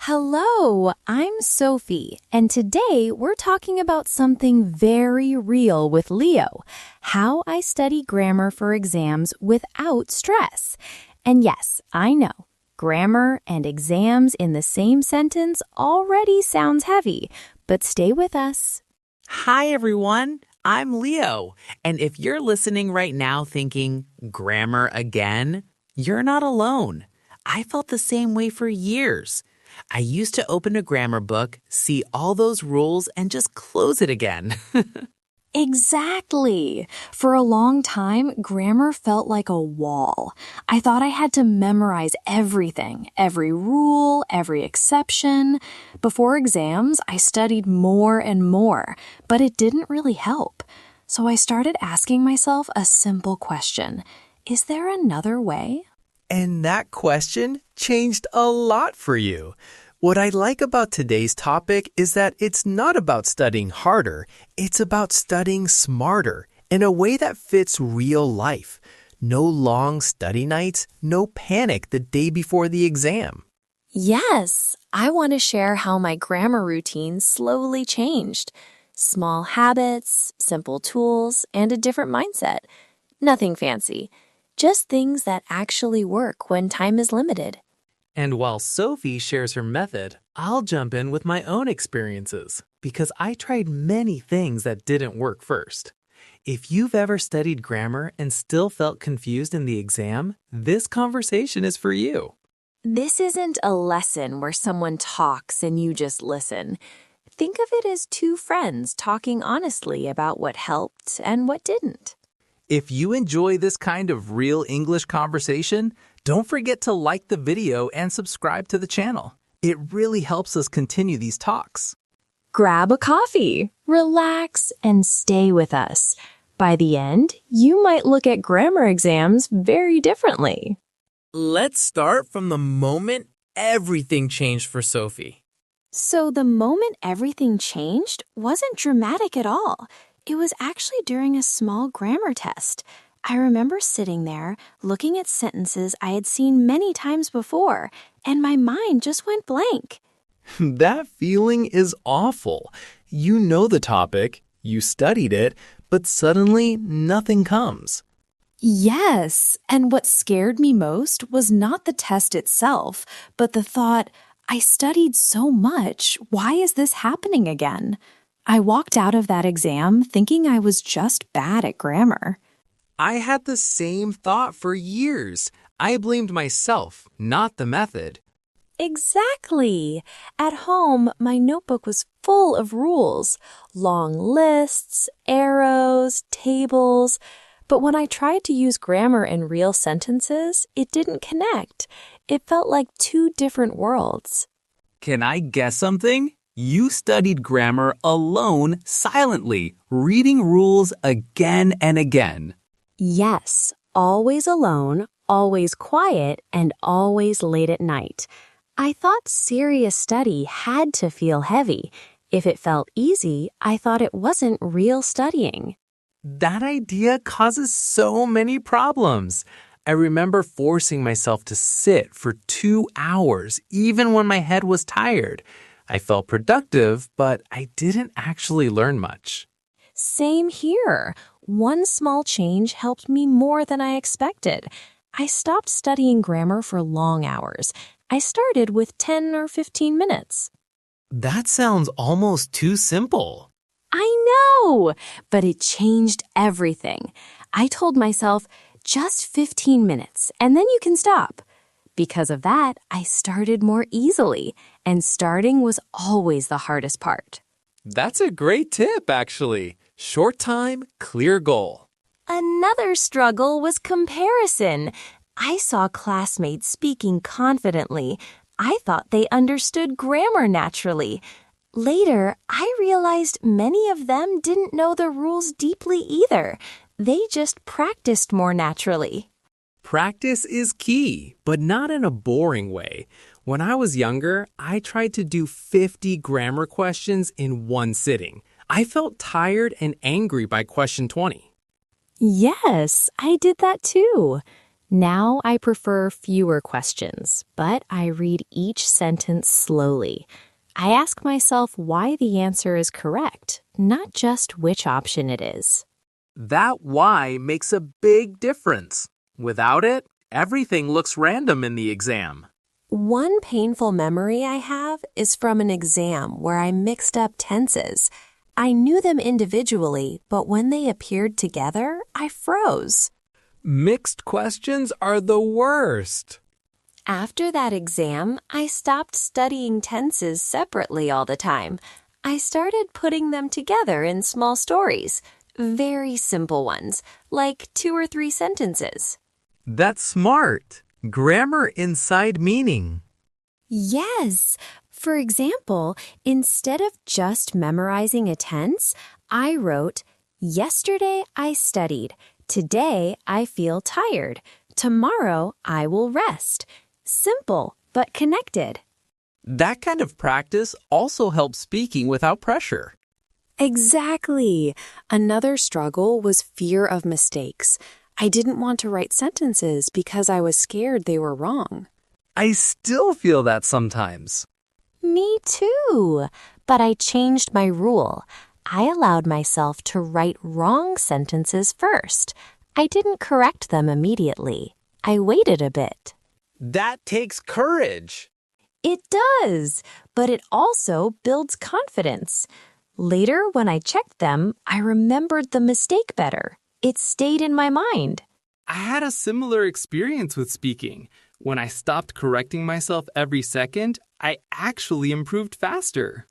Hello, I'm Sophie, and today we're talking about something very real with Leo, how I study grammar for exams without stress. And yes, I know, grammar and exams in the same sentence already sounds heavy, but stay with us. Hi, everyone. I'm Leo. And if you're listening right now thinking, grammar again, you're not alone. I felt the same way for years. I used to open a grammar book, see all those rules, and just close it again. Exactly. For a long time, grammar felt like a wall. I thought I had to memorize everything, every rule, every exception. Before exams, I studied more and more, but it didn't really help. So I started asking myself a simple question. Is there another way? And that question changed a lot for you. What I like about today's topic is that it's not about studying harder, it's about studying smarter in a way that fits real life. No long study nights, no panic the day before the exam. Yes, I want to share how my grammar routine slowly changed. Small habits, simple tools, and a different mindset. Nothing fancy. Just things that actually work when time is limited. And while Sophie shares her method, I'll jump in with my own experiences because I tried many things that didn't work first. If you've ever studied grammar and still felt confused in the exam, this conversation is for you. This isn't a lesson where someone talks and you just listen. Think of it as two friends talking honestly about what helped and what didn't. If you enjoy this kind of real English conversation, don't forget to like the video and subscribe to the channel. It really helps us continue these talks. Grab a coffee, relax, and stay with us. By the end, you might look at grammar exams very differently. Let's start from the moment everything changed for Sophie. So the moment everything changed wasn't dramatic at all. It was actually during a small grammar test. I remember sitting there, looking at sentences I had seen many times before, and my mind just went blank. That feeling is awful. You know the topic, you studied it, but suddenly nothing comes. Yes, and what scared me most was not the test itself, but the thought, I studied so much, why is this happening again? I walked out of that exam thinking I was just bad at grammar. I had the same thought for years. I blamed myself, not the method. Exactly. At home, my notebook was full of rules, long lists, arrows, tables. But when I tried to use grammar in real sentences, it didn't connect. It felt like two different worlds. Can I guess something? You studied grammar alone, silently, reading rules again and again. Yes, always alone, always quiet, and always late at night. I thought serious study had to feel heavy. If it felt easy, I thought it wasn't real studying. That idea causes so many problems. I remember forcing myself to sit for 2 hours, even when my head was tired. I felt productive, but I didn't actually learn much. Same here. One small change helped me more than I expected. I stopped studying grammar for long hours. I started with 10 or 15 minutes. That sounds almost too simple. I know, but it changed everything. I told myself, just 15 minutes, and then you can stop. Because of that, I started more easily, and starting was always the hardest part. That's a great tip, actually. Short time, clear goal. Another struggle was comparison. I saw classmates speaking confidently. I thought they understood grammar naturally. Later, I realized many of them didn't know the rules deeply either. They just practiced more naturally. Practice is key, but not in a boring way. When I was younger, I tried to do 50 grammar questions in one sitting. I felt tired and angry by question 20. Yes, I did that too. Now I prefer fewer questions, but I read each sentence slowly. I ask myself why the answer is correct, not just which option it is. That why makes a big difference. Without it, everything looks random in the exam. One painful memory I have is from an exam where I mixed up tenses. I knew them individually, but when they appeared together, I froze. Mixed questions are the worst. After that exam, I stopped studying tenses separately all the time. I started putting them together in small stories, very simple ones, like 2 or 3 sentences. That's smart. Grammar inside meaning. Yes. For example, instead of just memorizing a tense, I wrote, "Yesterday I studied. Today I feel tired. Tomorrow I will rest." Simple, but connected. That kind of practice also helps speaking without pressure. Exactly. Another struggle was fear of mistakes. I didn't want to write sentences because I was scared they were wrong. I still feel that sometimes. Me too. But I changed my rule. I allowed myself to write wrong sentences first. I didn't correct them immediately. I waited a bit. That takes courage. It does, but it also builds confidence. Later, when I checked them, I remembered the mistake better. It stayed in my mind. I had a similar experience with speaking. When I stopped correcting myself every second, I actually improved faster.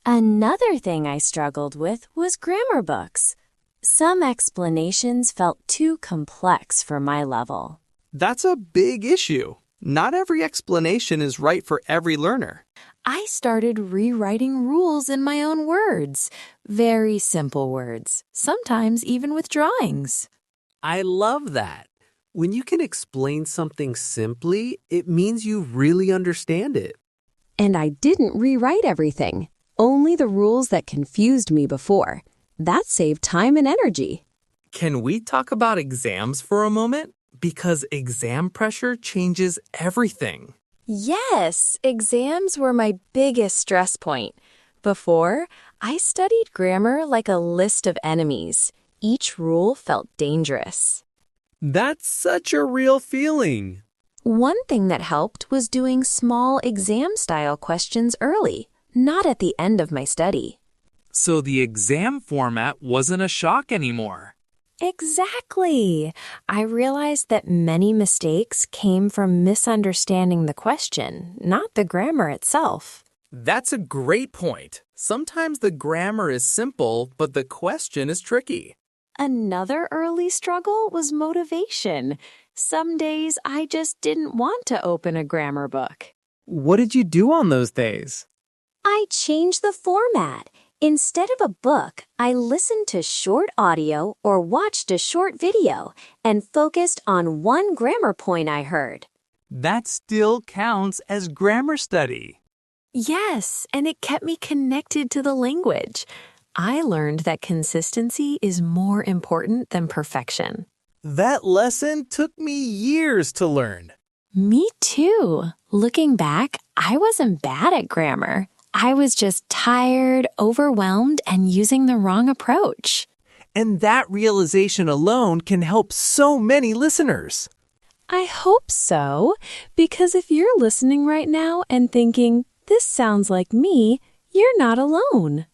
Another thing I struggled with was grammar books. Some explanations felt too complex for my level. That's a big issue. Not every explanation is right for every learner. I started rewriting rules in my own words. Very simple words, sometimes even with drawings. I love that. When you can explain something simply, it means you really understand it. And I didn't rewrite everything, only the rules that confused me before. That saved time and energy. Can we talk about exams for a moment? Because exam pressure changes everything. Yes, exams were my biggest stress point. Before, I studied grammar like a list of enemies. Each rule felt dangerous. That's such a real feeling. One thing that helped was doing small exam-style questions early, not at the end of my study. So the exam format wasn't a shock anymore. Exactly. I realized that many mistakes came from misunderstanding the question, not the grammar itself. That's a great point. Sometimes the grammar is simple, but the question is tricky. Another early struggle was motivation. Some days I just didn't want to open a grammar book. What did you do on those days? I changed the format. Instead of a book, I listened to short audio or watched a short video and focused on one grammar point I heard. That still counts as grammar study. Yes, and it kept me connected to the language. I learned that consistency is more important than perfection. That lesson took me years to learn. Me too. Looking back, I wasn't bad at grammar. I was just tired, overwhelmed, and using the wrong approach. And that realization alone can help so many listeners. I hope so, because if you're listening right now and thinking, this sounds like me, you're not alone.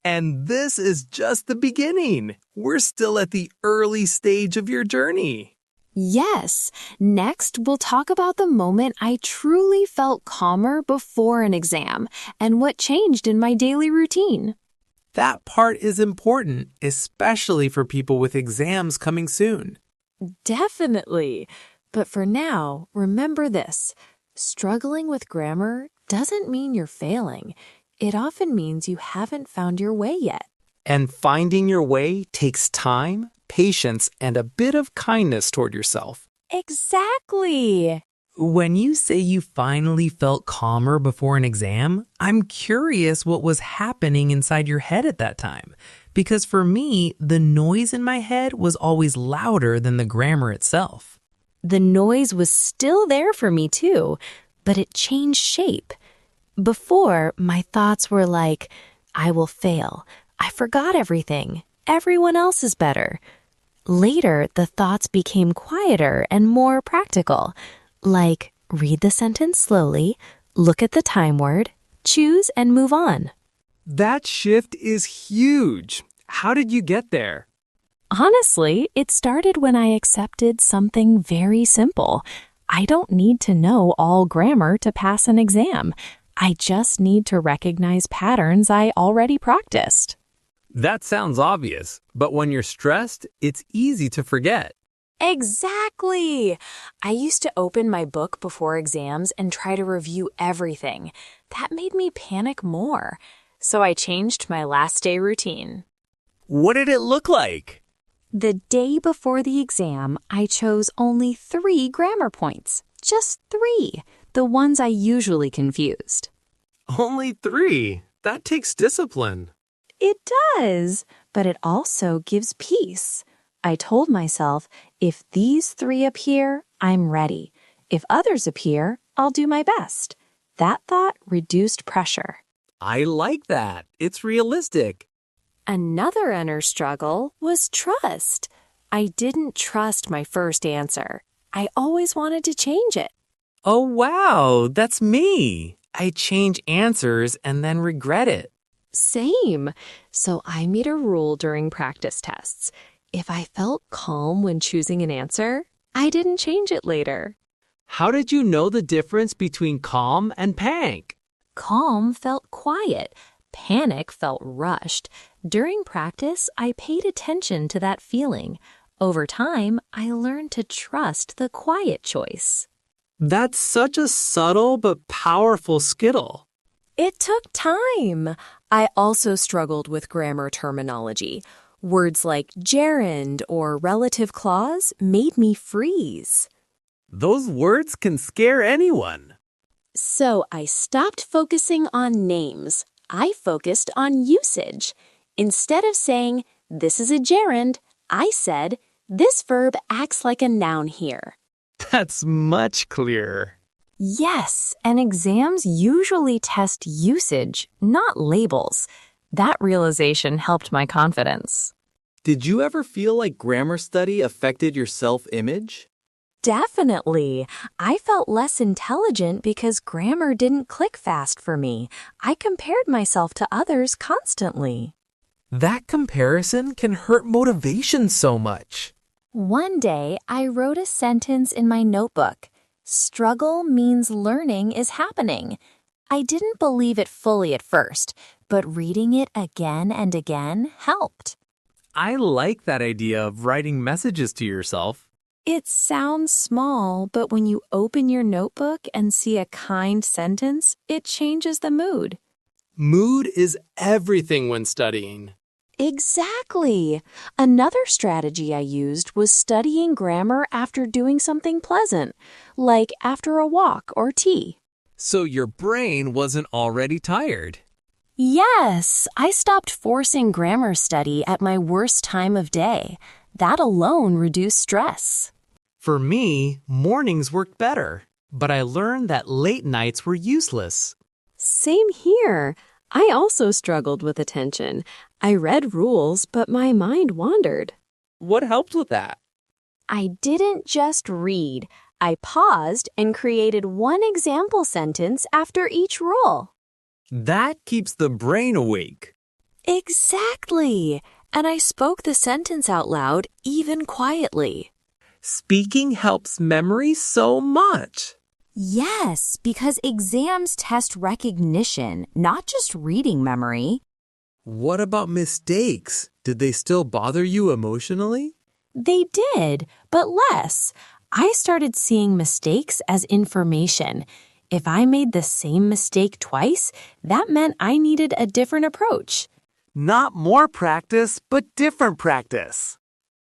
And this is just the beginning. We're still at the early stage of your journey. Yes. Next, we'll talk about the moment I truly felt calmer before an exam and what changed in my daily routine. That part is important, especially for people with exams coming soon. Definitely. But for now, remember this. Struggling with grammar doesn't mean you're failing. It often means you haven't found your way yet. And finding your way takes time, patience, and a bit of kindness toward yourself. Exactly. When you say you finally felt calmer before an exam, I'm curious what was happening inside your head at that time. Because for me, the noise in my head was always louder than the grammar itself. The noise was still there for me too, but it changed shape. Before, my thoughts were like, I will fail. I forgot everything. Everyone else is better. Later, the thoughts became quieter and more practical, like read the sentence slowly, look at the time word, choose and move on. That shift is huge. How did you get there? Honestly, it started when I accepted something very simple. I don't need to know all grammar to pass an exam. I just need to recognize patterns I already practiced. That sounds obvious, but when you're stressed, it's easy to forget. Exactly! I used to open my book before exams and try to review everything. That made me panic more. So I changed my last day routine. What did it look like? The day before the exam, I chose only 3 grammar points. Just 3. The ones I usually confused. Only 3. That takes discipline. It does, but it also gives peace. I told myself, if these 3 appear, I'm ready. If others appear, I'll do my best. That thought reduced pressure. I like that. It's realistic. Another inner struggle was trust. I didn't trust my first answer. I always wanted to change it. Oh, wow, that's me. I change answers and then regret it. Same. So I made a rule during practice tests. If I felt calm when choosing an answer, I didn't change it later. How did you know the difference between calm and panic? Calm felt quiet. Panic felt rushed. During practice, I paid attention to that feeling. Over time, I learned to trust the quiet choice. That's such a subtle but powerful skill. It took time. I also struggled with grammar terminology. Words like gerund or relative clause made me freeze. Those words can scare anyone. So I stopped focusing on names. I focused on usage. Instead of saying, this is a gerund, I said, this verb acts like a noun here. That's much clearer. Yes, and exams usually test usage, not labels. That realization helped my confidence. Did you ever feel like grammar study affected your self-image? Definitely. I felt less intelligent because grammar didn't click fast for me. I compared myself to others constantly. That comparison can hurt motivation so much. One day, I wrote a sentence in my notebook. Struggle means learning is happening. I didn't believe it fully at first, but reading it again and again helped. I like that idea of writing messages to yourself. It sounds small, but when you open your notebook and see a kind sentence, it changes the mood. Mood is everything when studying. Exactly. Another strategy I used was studying grammar after doing something pleasant, like after a walk or tea. So your brain wasn't already tired. Yes, I stopped forcing grammar study at my worst time of day. That alone reduced stress. For me, mornings worked better, but I learned that late nights were useless. Same here. I also struggled with attention. I read rules, but my mind wandered. What helped with that? I didn't just read. I paused and created one example sentence after each rule. That keeps the brain awake. Exactly. And I spoke the sentence out loud, even quietly. Speaking helps memory so much. Yes, because exams test recognition, not just reading memory. What about mistakes? Did they still bother you emotionally? They did, but less. I started seeing mistakes as information. If I made the same mistake twice, that meant I needed a different approach. Not more practice, but different practice.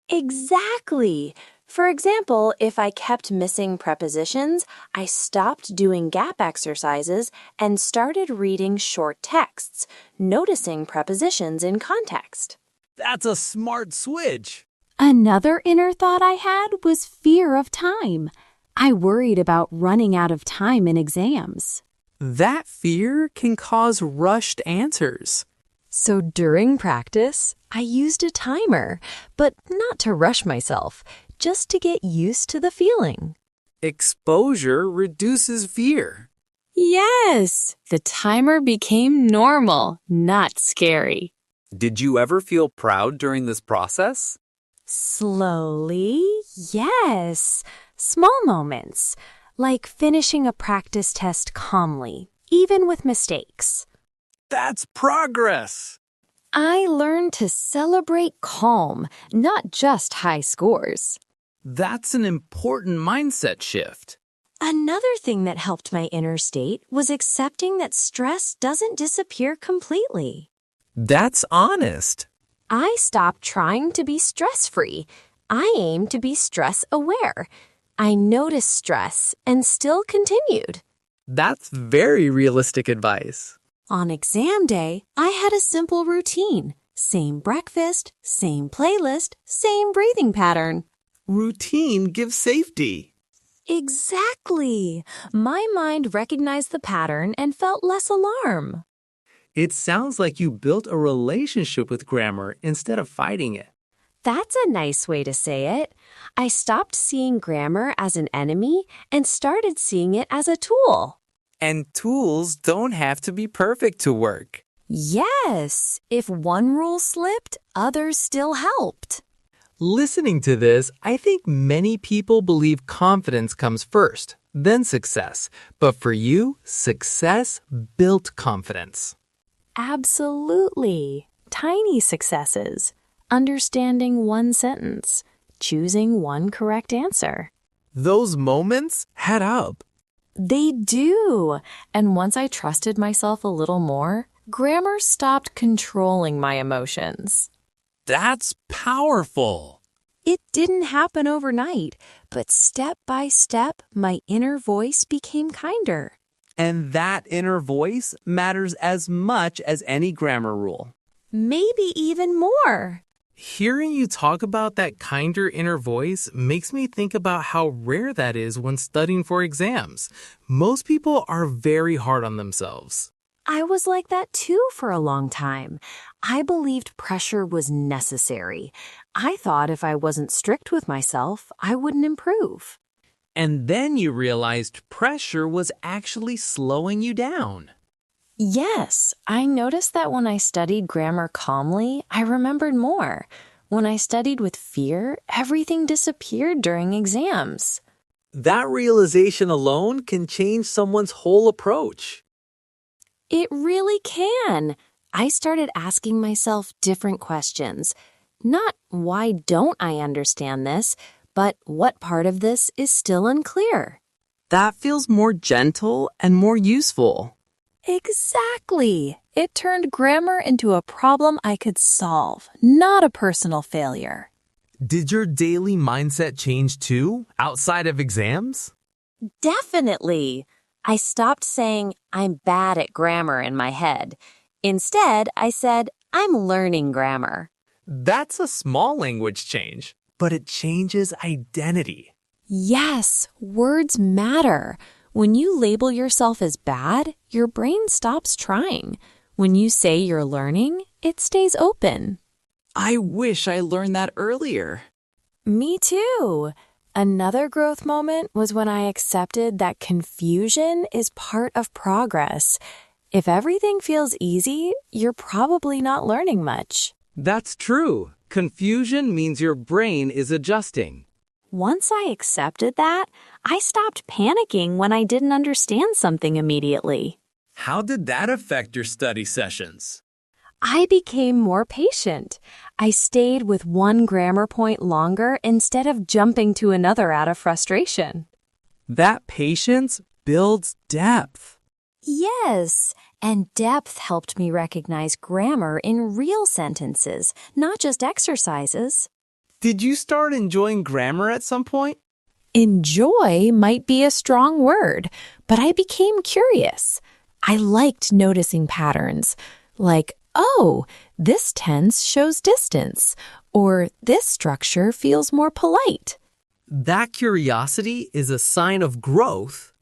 Exactly. For example, if I kept missing prepositions, I stopped doing gap exercises and started reading short texts, noticing prepositions in context. That's a smart switch. Another inner thought I had was fear of time. I worried about running out of time in exams. That fear can cause rushed answers. So during practice, I used a timer, but not to rush myself, just to get used to the feeling. Exposure reduces fear. Yes, the timer became normal, not scary. Did you ever feel proud during this process? Slowly, yes. Small moments, like finishing a practice test calmly, even with mistakes. That's progress. I learned to celebrate calm, not just high scores. That's an important mindset shift. Another thing that helped my inner state was accepting that stress doesn't disappear completely. That's honest. I stopped trying to be stress-free. I aimed to be stress-aware. I noticed stress and still continued. That's very realistic advice. On exam day, I had a simple routine. Same breakfast, same playlist, same breathing pattern. Routine gives safety. Exactly. My mind recognized the pattern and felt less alarm. It sounds like you built a relationship with grammar instead of fighting it. That's a nice way to say it. I stopped seeing grammar as an enemy and started seeing it as a tool. And tools don't have to be perfect to work. Yes, if one rule slipped, others still helped. Listening to this, I think many people believe confidence comes first, then success. But for you, success built confidence. Absolutely. Tiny successes. Understanding one sentence. Choosing one correct answer. Those moments add up. They do. And once I trusted myself a little more, grammar stopped controlling my emotions. That's powerful. It didn't happen overnight, but step by step, my inner voice became kinder. And that inner voice matters as much as any grammar rule. Maybe even more. Hearing you talk about that kinder inner voice makes me think about how rare that is when studying for exams. Most people are very hard on themselves. I was like that too for a long time. I believed pressure was necessary. I thought if I wasn't strict with myself, I wouldn't improve. And then you realized pressure was actually slowing you down. Yes, I noticed that when I studied grammar calmly, I remembered more. When I studied with fear, everything disappeared during exams. That realization alone can change someone's whole approach. It really can. I started asking myself different questions. Not why don't I understand this, but what part of this is still unclear. That feels more gentle and more useful. Exactly. It turned grammar into a problem I could solve, not a personal failure. Did your daily mindset change too, outside of exams? Definitely. I stopped saying I'm bad at grammar in my head. Instead, I said I'm learning grammar. That's a small language change, but it changes identity. Yes, words matter. When you label yourself as bad, your brain stops trying. When you say you're learning, it stays open. I wish I learned that earlier. Me too. Another growth moment was when I accepted that confusion is part of progress. If everything feels easy, you're probably not learning much. That's true. Confusion means your brain is adjusting. Once I accepted that, I stopped panicking when I didn't understand something immediately. How did that affect your study sessions? I became more patient. I stayed with one grammar point longer instead of jumping to another out of frustration. That patience builds depth. Yes, and depth helped me recognize grammar in real sentences, not just exercises. Did you start enjoying grammar at some point? Enjoy might be a strong word, but I became curious. I liked noticing patterns, like, oh, this tense shows distance, or this structure feels more polite. That curiosity is a sign of growth.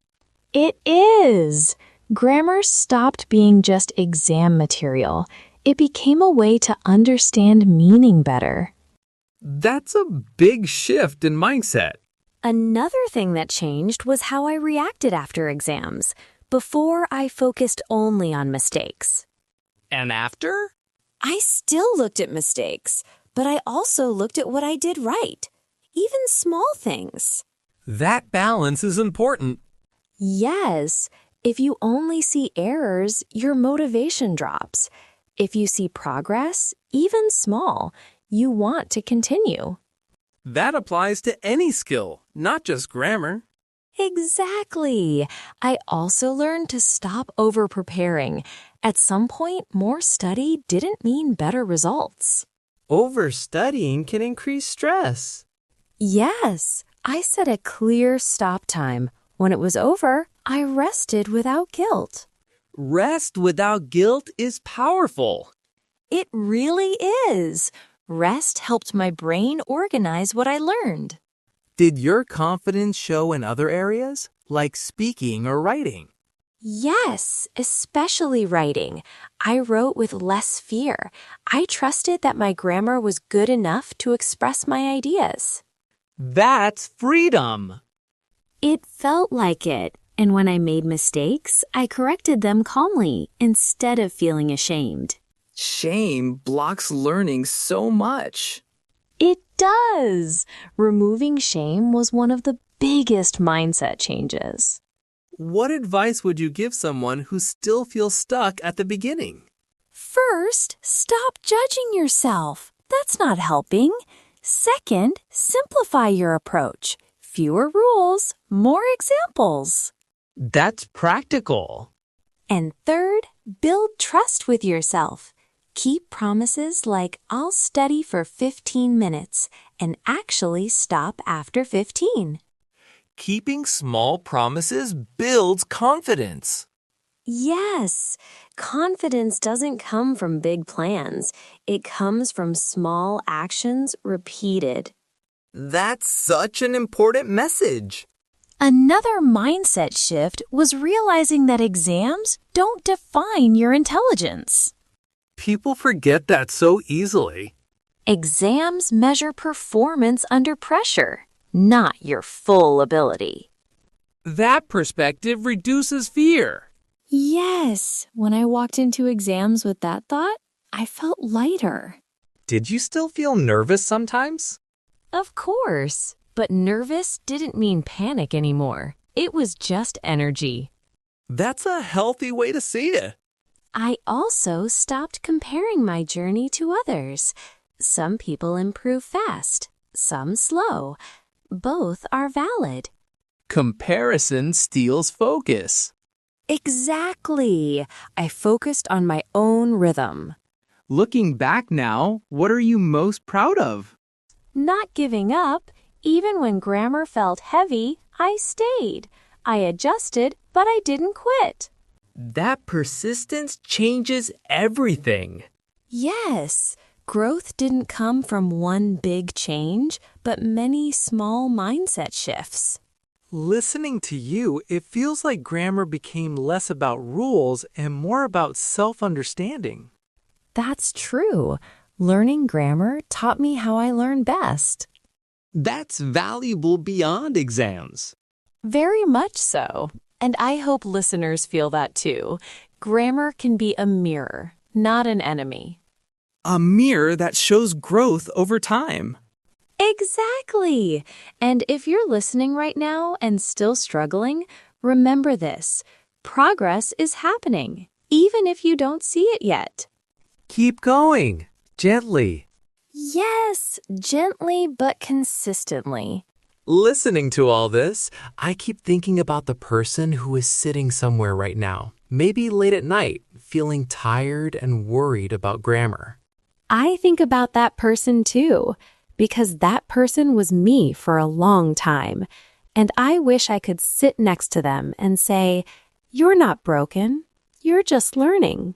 It is. Grammar stopped being just exam material. It became a way to understand meaning better. That's a big shift in mindset. Another thing that changed was how I reacted after exams. Before, I focused only on mistakes. And after? I still looked at mistakes, but I also looked at what I did right, even small things. That balance is important. Yes, if you only see errors, your motivation drops. If you see progress, even small, you want to continue. That applies to any skill, not just grammar. Exactly. I also learned to stop over-preparing. At some point, more study didn't mean better results. Overstudying can increase stress. Yes, I set a clear stop time. When it was over, I rested without guilt. Rest without guilt is powerful. It really is. Rest helped my brain organize what I learned. Did your confidence show in other areas, like speaking or writing? Yes, especially writing. I wrote with less fear. I trusted that my grammar was good enough to express my ideas. That's freedom. It felt like it, and when I made mistakes, I corrected them calmly instead of feeling ashamed. Shame blocks learning so much. It does. Removing shame was one of the biggest mindset changes. What advice would you give someone who still feels stuck at the beginning? First, stop judging yourself. That's not helping. Second, simplify your approach. Fewer rules, more examples. That's practical. And third, build trust with yourself. Keep promises like I'll study for 15 minutes and actually stop after 15. Keeping small promises builds confidence. Yes, confidence doesn't come from big plans. It comes from small actions repeated. That's such an important message. Another mindset shift was realizing that exams don't define your intelligence. People forget that so easily. Exams measure performance under pressure, not your full ability. That perspective reduces fear. Yes, when I walked into exams with that thought, I felt lighter. Did you still feel nervous sometimes? Of course, but nervous didn't mean panic anymore. It was just energy. That's a healthy way to see it. I also stopped comparing my journey to others. Some people improve fast, some slow. Both are valid. Comparison steals focus. Exactly. I focused on my own rhythm. Looking back now, what are you most proud of? Not giving up, even when grammar felt heavy, I stayed. I adjusted, but I didn't quit. That persistence changes everything. Yes, growth didn't come from one big change, but many small mindset shifts. Listening to you, it feels like grammar became less about rules and more about self-understanding. That's true. Learning grammar taught me how I learn best. That's valuable beyond exams. Very much so. And I hope listeners feel that too. Grammar can be a mirror, not an enemy. A mirror that shows growth over time. Exactly. And if you're listening right now and still struggling, remember this. Progress is happening, even if you don't see it yet. Keep going, gently. Yes, gently but consistently. Listening to all this, I keep thinking about the person who is sitting somewhere right now, maybe late at night, feeling tired and worried about grammar. I think about that person too, because that person was me for a long time, and I wish I could sit next to them and say, "You're not broken, you're just learning."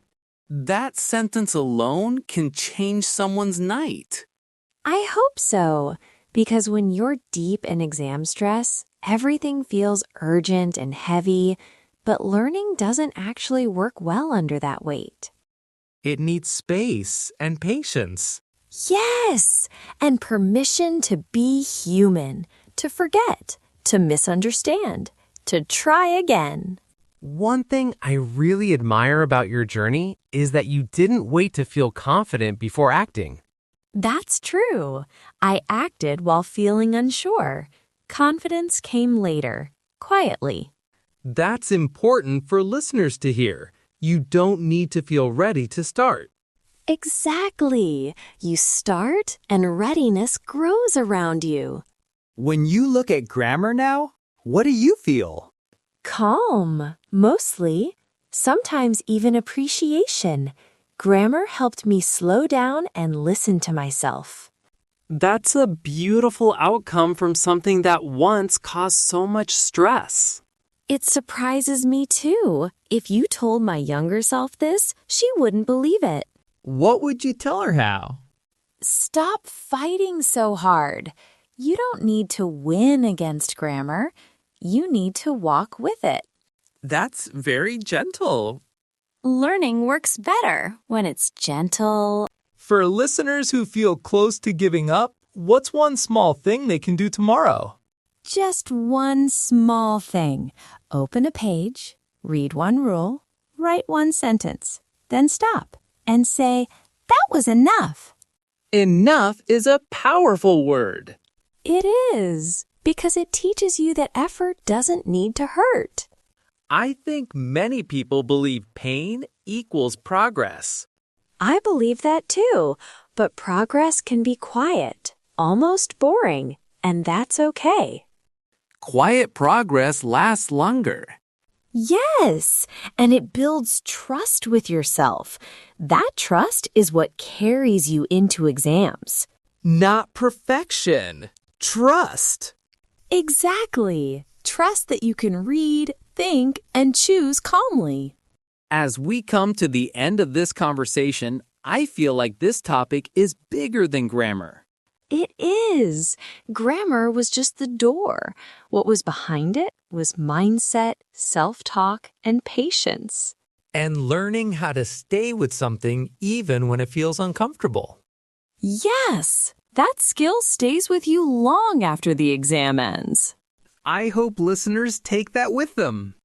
That sentence alone can change someone's night. I hope so, because when you're deep in exam stress, everything feels urgent and heavy, but learning doesn't actually work well under that weight. It needs space and patience. Yes, and permission to be human, to forget, to misunderstand, to try again. One thing I really admire about your journey is that you didn't wait to feel confident before acting. That's true. I acted while feeling unsure. Confidence came later, quietly. That's important for listeners to hear. You don't need to feel ready to start. Exactly. You start and readiness grows around you. When you look at grammar now, what do you feel? Calm, mostly. Sometimes even appreciation. Grammar helped me slow down and listen to myself. That's a beautiful outcome from something that once caused so much stress. It surprises me too. If you told my younger self this, she wouldn't believe it. What would you tell her how? Stop fighting so hard. You don't need to win against grammar. You need to walk with it. That's very gentle. Learning works better when it's gentle. For listeners who feel close to giving up, what's one small thing they can do tomorrow? Just one small thing. Open a page, read one rule, write one sentence, then stop and say, "That was enough." Enough is a powerful word. It is, because it teaches you that effort doesn't need to hurt. I think many people believe pain equals progress. I believe that too, but progress can be quiet, almost boring, and that's okay. Quiet progress lasts longer. Yes, and it builds trust with yourself. That trust is what carries you into exams. Not perfection. Trust. Exactly. Trust that you can read, think, and choose calmly. As we come to the end of this conversation, I feel like this topic is bigger than grammar. It is. Grammar was just the door. What was behind it was mindset, self-talk, and patience. And learning how to stay with something even when it feels uncomfortable. Yes, that skill stays with you long after the exam ends. I hope listeners take that with them.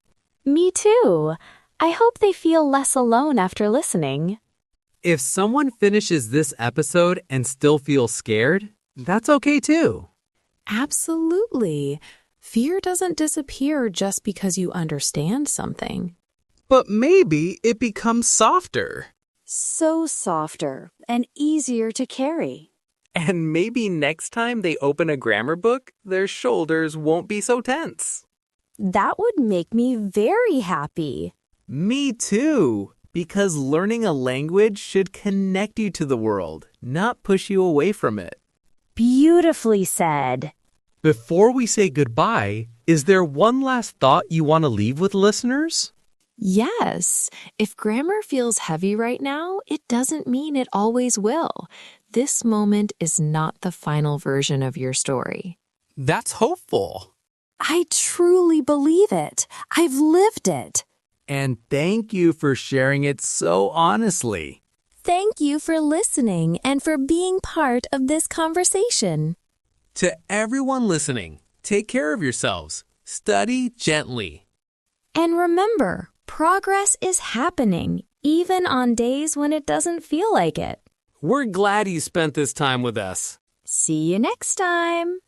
Me too. I hope they feel less alone after listening. If someone finishes this episode and still feels scared, that's okay too. Absolutely. Fear doesn't disappear just because you understand something. But maybe it becomes softer. So softer and easier to carry. And maybe next time they open a grammar book, their shoulders won't be so tense. That would make me very happy. Me too, because learning a language should connect you to the world, not push you away from it. Beautifully said. Before we say goodbye, is there one last thought you want to leave with listeners? Yes. If grammar feels heavy right now, it doesn't mean it always will. This moment is not the final version of your story. That's hopeful. I truly believe it. I've lived it. And thank you for sharing it so honestly. Thank you for listening and for being part of this conversation. To everyone listening, take care of yourselves. Study gently. And remember, progress is happening, even on days when it doesn't feel like it. We're glad you spent this time with us. See you next time.